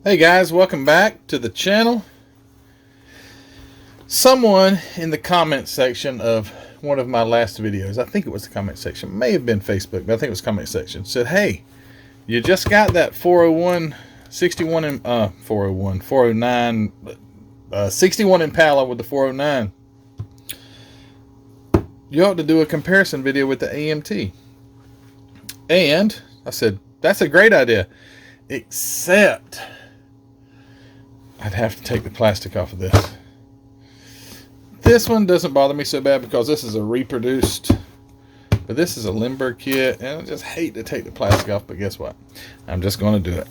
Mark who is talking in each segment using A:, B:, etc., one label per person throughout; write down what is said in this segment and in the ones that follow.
A: Hey guys, welcome back to the channel. Someone in the comment section of one of my last videos, I think it was the comment section, may have been Facebook, but I think it was comment section, said, hey, you just got that 409, 61 Impala with the 409. You ought to do a comparison video with the AMT. And I said, that's a great idea, except I'd have to take the plastic off of this. This one doesn't bother me so bad because this is a reproduced, but this is a Lindberg kit, and I just hate to take the plastic off, but guess what? I'm just going to do it.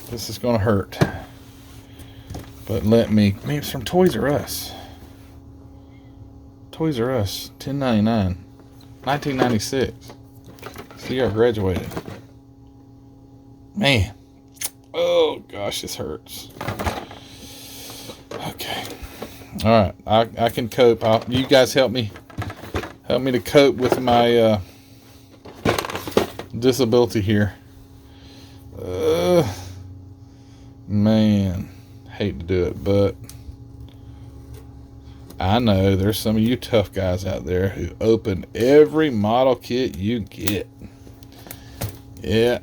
A: This is going to hurt. But maybe it's from Toys R Us. Toys R Us, $10.99, 1996. So you got graduated. Man. Oh gosh, this hurts. Okay. All right, I can cope. You guys help me to cope with my disability here. Man, hate to do it, but I know there's some of you tough guys out there who open every model kit you get. Yeah.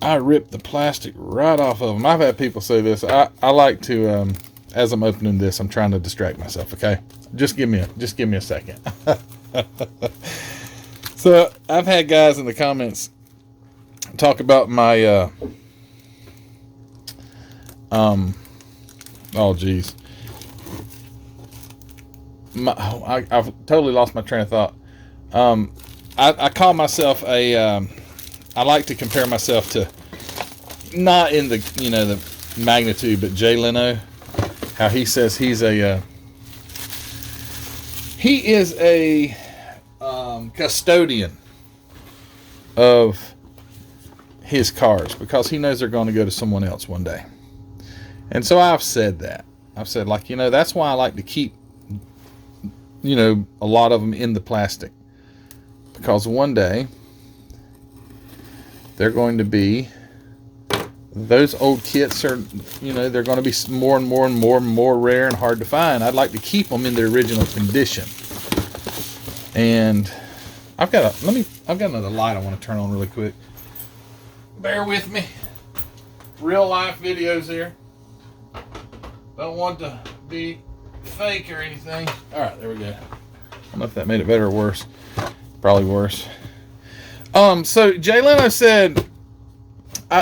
A: I ripped the plastic right off of them. I've had people say this. I like to, as I'm opening this, I'm trying to distract myself. Okay, just give me a second. So I've had guys in the comments talk about my, oh geez, I've totally lost my train of thought. I call myself a. I like to compare myself to, not in the, the magnitude, but Jay Leno, how he says he is a custodian of his cars because he knows they're going to go to someone else one day. And so I've said that. I've said, like, that's why I like to keep, a lot of them in the plastic, because one day they're going to be, those old kits are, they're going to be more and more rare and hard to find. I'd like to keep them in their original condition. And I've got another light I want to turn on really quick. Bear with me. Real life videos here. Don't want to be fake or anything. All right, there we go. I don't know if that made it better or worse. Probably worse. So Jay Leno said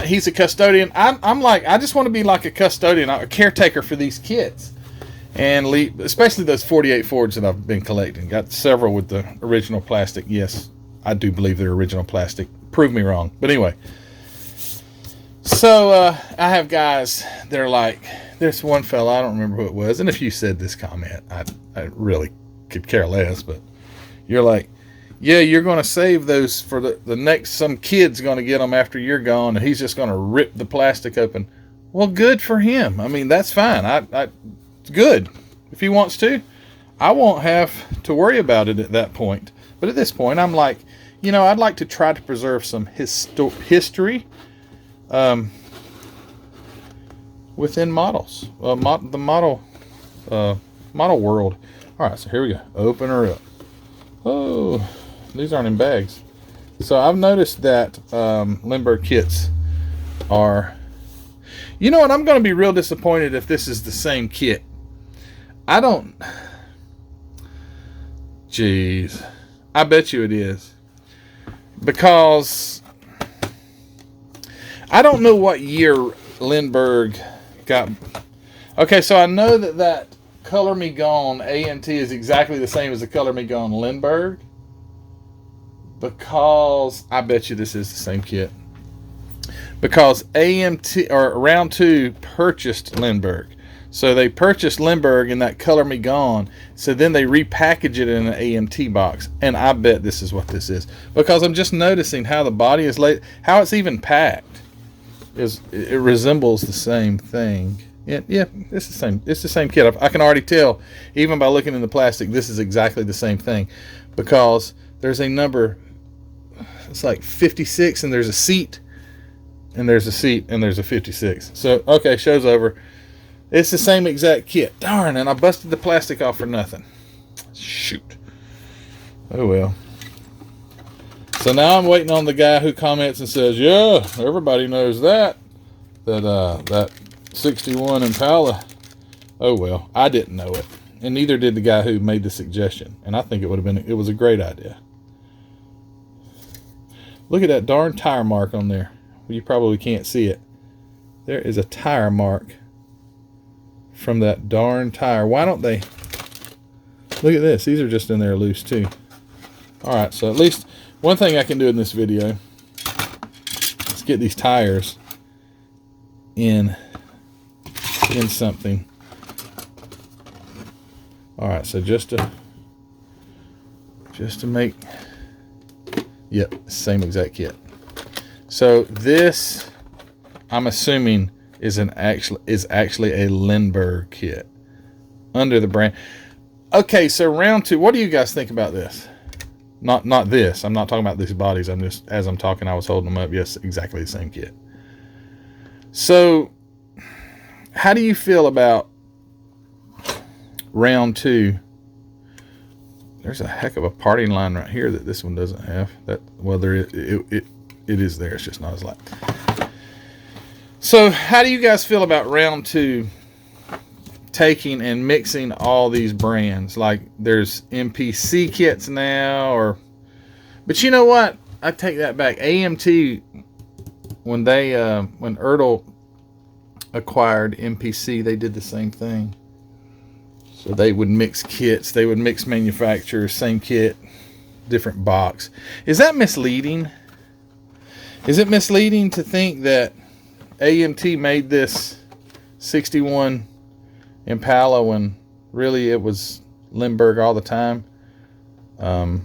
A: he's a custodian. I'm like, I just want to be like a custodian, a caretaker for these kids, and especially those 48 Fords that I've been collecting. Got several with the original plastic. Yes, I do believe they're original plastic. Prove me wrong. But anyway, so I have guys that are like, there's one fella, I don't remember who it was, and if you said this comment, I really could care less, but you're like, yeah, you're going to save those for the next, some kid's going to get them after you're gone, and he's just going to rip the plastic open. Well, good for him. I mean, that's fine. It's good. If he wants to, I won't have to worry about it at that point. But at this point, I'm like, I'd like to try to preserve some history within models. The model world. All right, so here we go. Open her up. Oh, these aren't in bags. So I've noticed that Lindberg kits are, what, I'm going to be real disappointed if this is the same kit. Jeez, I bet you it is, because I don't know what year Lindberg got. Okay, so I know that Color Me Gone AMT is exactly the same as the Color Me Gone Lindberg, because I bet you this is the same kit, because AMT or Round 2 purchased Lindberg. So they purchased Lindberg in that Color Me Gone, so then they repackage it in an AMT box, and I bet this is what this is, because I'm just noticing how the body is laid, how it's even packed. It resembles the same thing. Yeah, it's the same. It's the same kit. I can already tell, even by looking in the plastic, this is exactly the same thing, because there's a number. It's like 56, and there's a seat and there's a seat, and there's a 56. So, okay, show's over. It's the same exact kit. Darn, and I busted the plastic off for nothing. Shoot. Oh, well. So now I'm waiting on the guy who comments and says, yeah, everybody knows that that 61 Impala. Oh, well, I didn't know it. And neither did the guy who made the suggestion. And I think it was a great idea. Look at that darn tire mark on there. Well, you probably can't see it. There is a tire mark from that darn tire. Why don't they? Look at this. These are just in there loose too. All right, so at least one thing I can do in this video is get these tires in something. All right, so just to make, yep, same exact kit. So this, I'm assuming, is actually a Lindberg kit under the brand. Okay, so round two. What do you guys think about this? Not this. I'm not talking about these bodies. I'm just, as I'm talking, I was holding them up. Yes, exactly the same kit. So, how do you feel about round two? There's a heck of a parting line right here that this one doesn't have. That, well, there it is there. It's just not as light. So, how do you guys feel about round two? Taking and mixing all these brands, like there's MPC kits now, but you know what? I take that back. AMT, when Ertl acquired MPC, they did the same thing. So they would mix kits, they would mix manufacturers, same kit, different box. Is that misleading? Is it misleading to think that AMT made this 61 Impala when really it was Lindberg all the time? But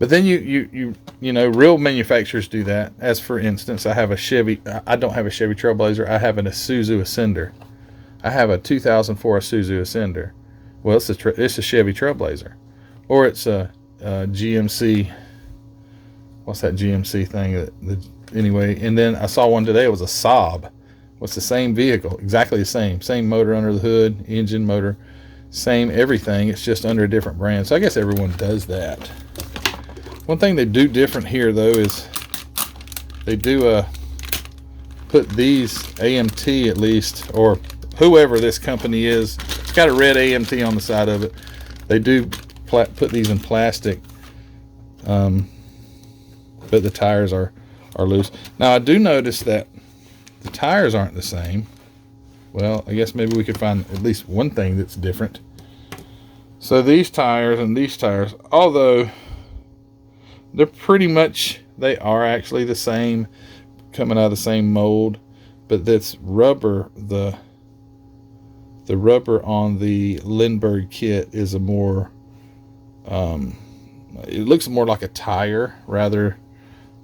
A: then you know, real manufacturers do that. As for instance, I have a Chevy. I don't have a Chevy Trailblazer. I have an Isuzu Ascender. I have a 2004 Isuzu Ascender. Well, it's a Chevy Trailblazer, or it's a GMC. What's that GMC thing? Anyway, and then I saw one today. It was a Saab. What's the same vehicle? Exactly the same. Same motor under the hood, engine, motor, same everything. It's just under a different brand. So I guess everyone does that. One thing they do different here, though, is they do put these AMT, at least, or whoever this company is. It's got a red AMT on the side of it. They do put these in plastic, but the tires are loose. Now, I do notice that the tires aren't the same. Well, I guess maybe we could find at least one thing that's different. So these tires and these tires, although they're pretty much, they are actually the same, coming out of the same mold, but this rubber, the rubber on the Lindberg kit is a more, it looks more like a tire rather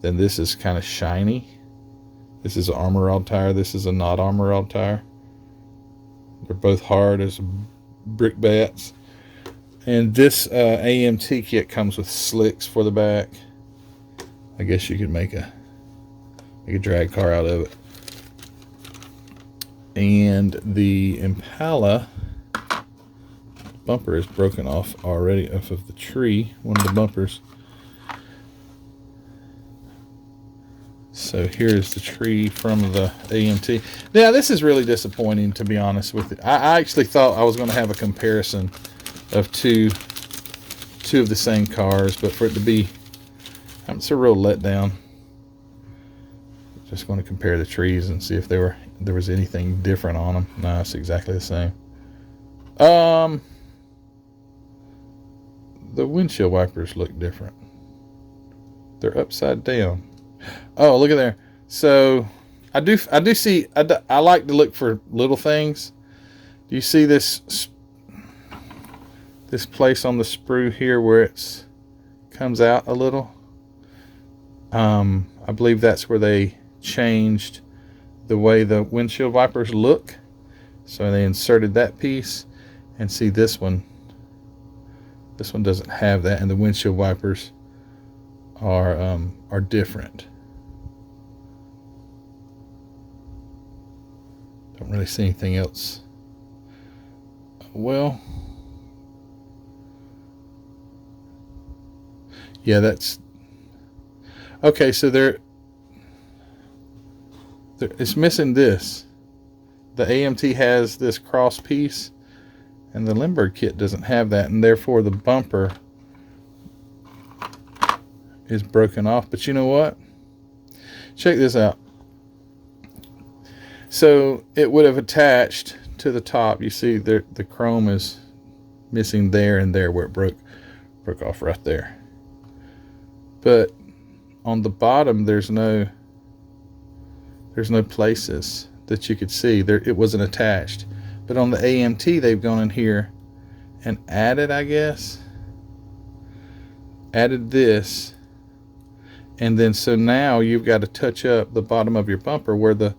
A: than this is kind of shiny. This is an Armor All tire. This is a not Armor All tire. They're both hard as brick bats. And this AMT kit comes with slicks for the back. I guess you could make a drag car out of it. And the Impala bumper is broken off already off of the tree. One of the bumpers. So here's the tree from the AMT. Yeah, this is really disappointing, to be honest with you. I actually thought I was going to have a comparison of two of the same cars, but for it to be, it's a real letdown. Just going to compare the trees and see if there was anything different on them. No, it's exactly the same. The windshield wipers look different. They're upside down. Oh, look at there. So I do see, I like to look for little things. Do you see this place on the sprue here where it comes out a little? I believe that's where they changed the way the windshield wipers look. So they inserted that piece, and see this one doesn't have that, and the windshield wipers are different. Don't really see anything else. Well, yeah, that's okay. So it's missing this. The AMT has this cross piece, and the Lindberg kit doesn't have that, and therefore the bumper is broken off. But you know what? Check this out. So it would have attached to the top. You see there, the chrome is missing there and there where it broke off right there. But on the bottom, there's no places that you could see. There, it wasn't attached. But on the AMT, they've gone in here and added, I guess, added this. And then so now you've got to touch up the bottom of your bumper where the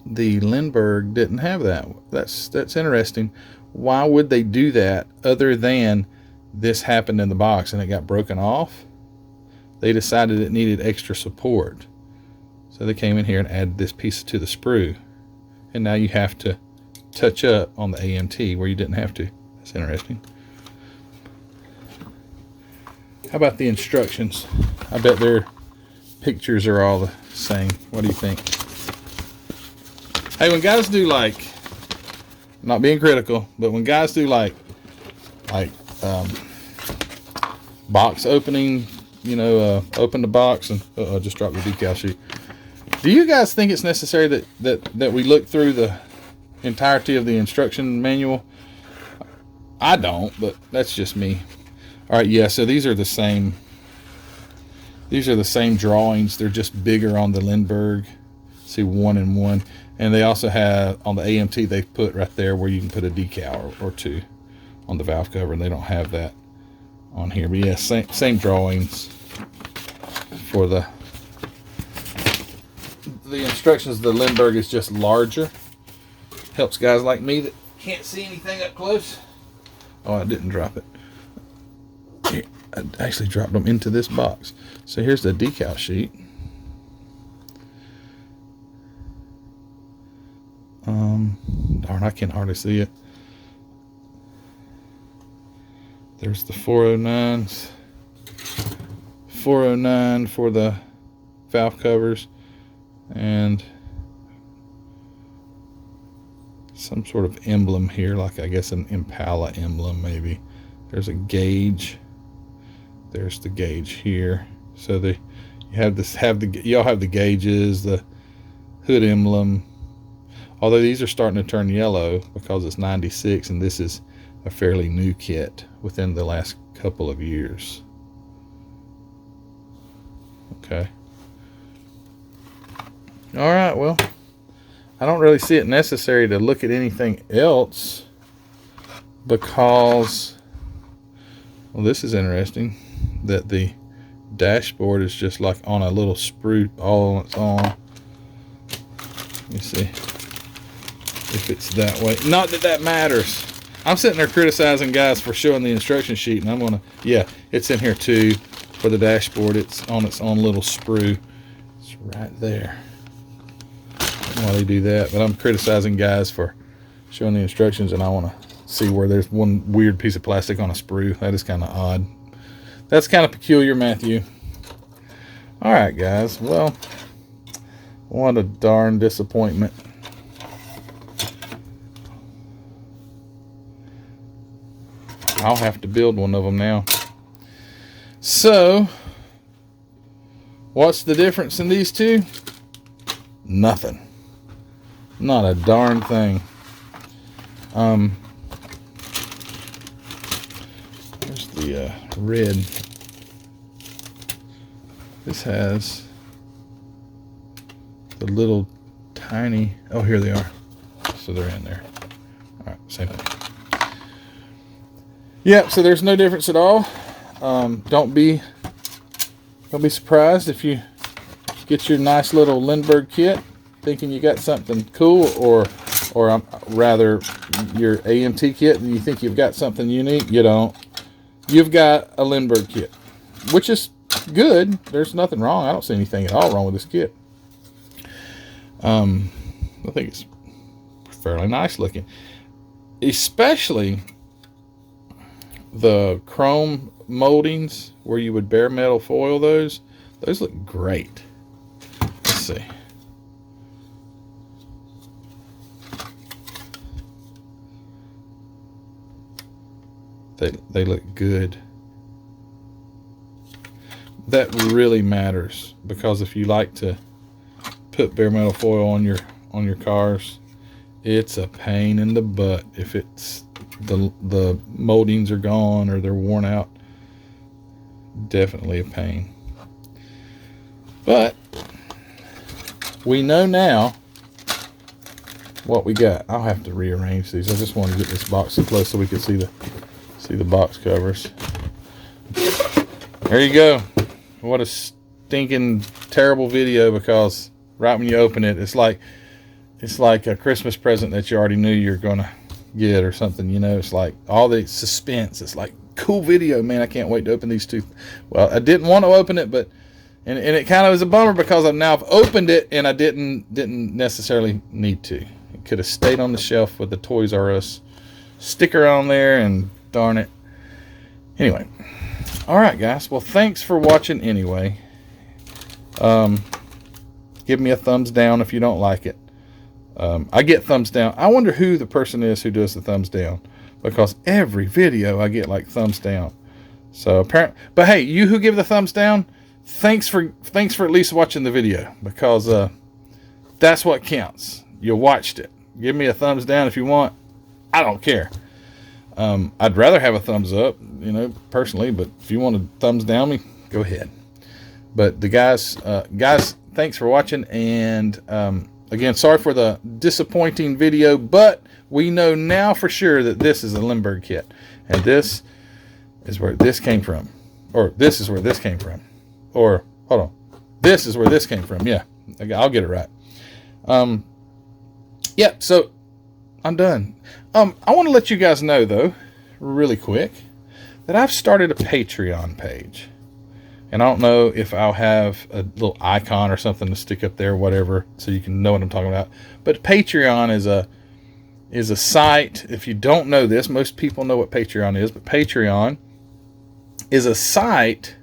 A: Lindberg didn't have that. That's interesting. Why would they do that other than this happened in the box and it got broken off? They decided it needed extra support. So they came in here and added this piece to the sprue. And now you have to touch up on the AMT where you didn't have to. That's interesting. How about the instructions? I bet their pictures are all the same. What do you think? Hey, when guys do like, not being critical, but when guys do like box opening, you know, open the box and I just dropped the decal sheet. Do you guys think it's necessary that we look through the entirety of the instruction manual? I don't, but that's just me. All right, yeah, so these are the same. These are the same drawings. They're just bigger on the Lindberg. See, 1 and 1. And they also have, on the AMT, they put right there where you can put a decal or two on the valve cover, and they don't have that on here. But yeah, same drawings for the instructions. The Lindberg is just larger. Helps guys like me that can't see anything up close. Oh, I didn't drop it. Here, I actually dropped them into this box. So here's the decal sheet. Darn, I can hardly see it. There's the 409s. 409 for the valve covers. And some sort of emblem here, like I guess an Impala emblem maybe. There's a gauge. There's the gauge here. So you have this, y'all have the gauges, the hood emblem. Although these are starting to turn yellow because it's 96 and this is a fairly new kit within the last couple of years. Okay. All right, well, I don't really see it necessary to look at anything else because, well, this is interesting that the dashboard is just like on a little sprue all on its own. Let me see if it's that way. Not that that matters. I'm sitting there criticizing guys for showing the instruction sheet, and I'm gonna, yeah, it's in here too for the dashboard. It's on its own little sprue. It's right there. I don't know why they do that, but I'm criticizing guys for showing the instructions, and I want to see where there's one weird piece of plastic on a sprue. That is kind of odd. That's kind of peculiar, Matthew. All right, guys. Well, what a darn disappointment. I'll have to build one of them now. So, what's the difference in these two? Nothing. Not a darn thing. There's the red. This has the little tiny, oh, here they are. So they're in there. All right, same thing. Yep, so there's no difference at all. Don't be surprised if you get your nice little Lindberg kit thinking you got something cool, or rather your AMT kit and you think you've got something unique. You don't. You've got a Lindberg kit, which is good. There's nothing wrong. I don't see anything at all wrong with this kit. I think it's fairly nice looking, especially the chrome moldings where you would bare metal foil those look great. Let's see. They look good. That really matters, because if you like to put bare metal foil on your cars, it's a pain in the butt if it's the moldings are gone or they're worn out. Definitely a pain. But we know now what we got. I'll have to rearrange these. I just want to get this box so close so we can see the box covers. There you go. What a stinking terrible video, because right when you open it, it's like a Christmas present that you already knew you're gonna get or something. You know, it's like all the suspense. It's like, cool video, man. I can't wait to open these two. Well, I didn't want to open it, but and it kind of is a bummer, because I've opened it and I didn't necessarily need to. It could have stayed on the shelf with the Toys R Us sticker on there, and darn it. Anyway, all right, guys. Well, thanks for watching anyway. Give me a thumbs down if you don't like it. I get thumbs down. I wonder who the person is who does the thumbs down, because every video I get like thumbs down. So apparently, but hey, you who give the thumbs down, thanks for at least watching the video, because that's what counts. You watched it. Give me a thumbs down if you want. I don't care. I'd rather have a thumbs up, you know, personally, but if you want to thumbs down me, go ahead. But the guys, thanks for watching, and again, sorry for the disappointing video, but we know now for sure that this is a Lindberg kit, and this is where this came from, or this is where this came from, or hold on, this is where this came from. Yeah, I'll get it right. Yeah, so I'm done. I want to let you guys know, though, really quick, that I've started a Patreon page. And I don't know if I'll have a little icon or something to stick up there, whatever, so you can know what I'm talking about. But Patreon is a site. If you don't know this, most people know what Patreon is, but Patreon is a site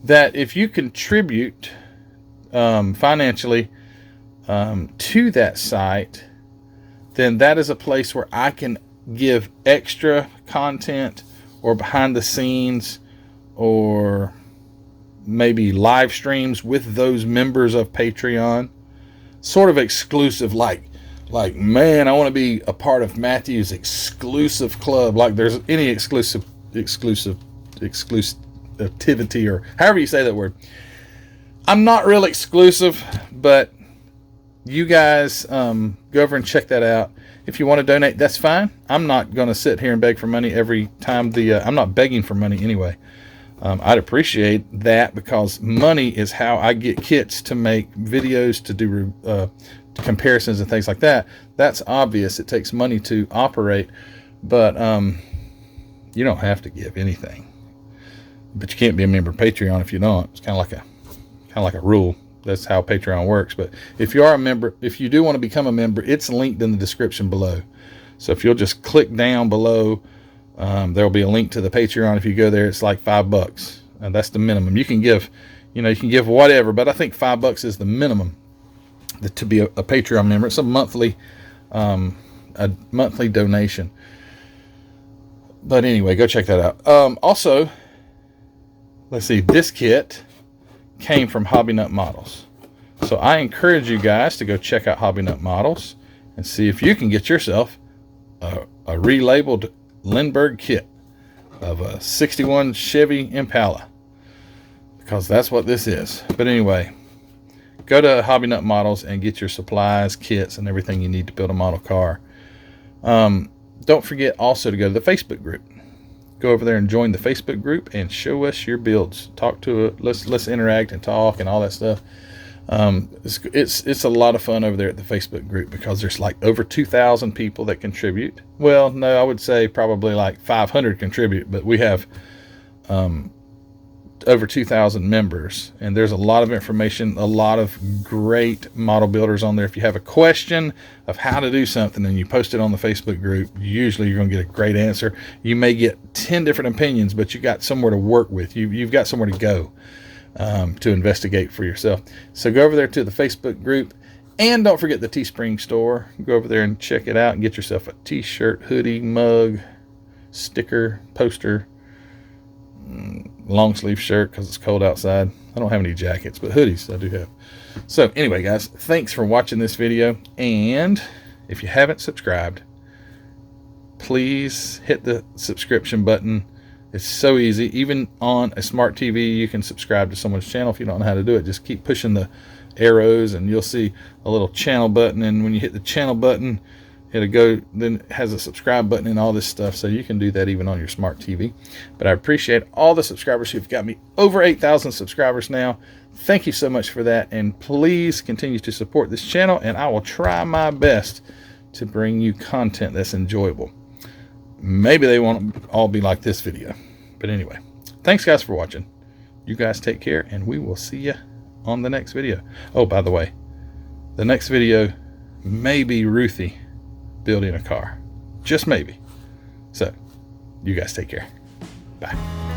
A: that if you contribute financially to that site, then that is a place where I can give extra content or behind the scenes or maybe live streams with those members of Patreon, sort of exclusive, like man, I want to be a part of Matthew's exclusive club, like there's any exclusivity, or however you say that word. I'm not real exclusive, but you guys go over and check that out. If you want to donate, that's fine. I'm not going to sit here and beg for money every time I'm not begging for money anyway. I'd appreciate that, because money is how I get kits to make videos, to do comparisons and things like that. That's obvious. It takes money to operate, but you don't have to give anything. But you can't be a member of Patreon if you don't. It's kind of like a rule. That's how Patreon works. But if you are a member, if you do want to become a member, it's linked in the description below. So if you'll just click down below, there'll be a link to the Patreon. If you go there, it's like $5, and that's the minimum. You can give, you can give whatever, but I think $5 is the minimum to be a Patreon member. It's a monthly donation. But anyway, go check that out. Also, let's see, this kit came from Hobby Nut Models. So I encourage you guys to go check out Hobby Nut Models and see if you can get yourself a relabeled Lindberg kit of a 61 Chevy Impala, because that's what this is. But anyway, go to Hobby Nut Models and get your supplies, kits, and everything you need to build a model car. Don't forget also to go to the Facebook group. Go over there and join the Facebook group and show us your builds. Talk to it. Let's interact and talk and all that stuff. It's a lot of fun over there at the Facebook group, because there's like over 2,000 people that contribute. Well, no, I would say probably like 500 contribute, but we have a over 2,000 members, and there's a lot of information, a lot of great model builders on there. If you have a question of how to do something and you post it on the Facebook group, usually you're going to get a great answer. You may get 10 different opinions, but you got somewhere to work with. You've got somewhere to go to investigate for yourself. So go over there to the Facebook group, and don't forget the Teespring store. Go over there and check it out and get yourself a t-shirt, hoodie, mug, sticker, poster, long sleeve shirt because it's cold outside. I don't have any jackets, but hoodies I do have. So anyway, guys, thanks for watching this video, and if you haven't subscribed, please hit the subscription button. It's so easy. Even on a smart TV, you can subscribe to someone's channel. If you don't know how to do it, just keep pushing the arrows and you'll see a little channel button, and when you hit the channel button, it'll go, then it has a subscribe button and all this stuff, so you can do that even on your smart TV. But I appreciate all the subscribers who've got me over 8,000 subscribers now. Thank you so much for that, and please continue to support this channel, and I will try my best to bring you content that's enjoyable. Maybe they won't all be like this video, but anyway, thanks guys for watching. You guys take care, and we will see you on the next video. Oh, by the way, the next video may be Ruthie building a car, just maybe. So you guys take care. Bye.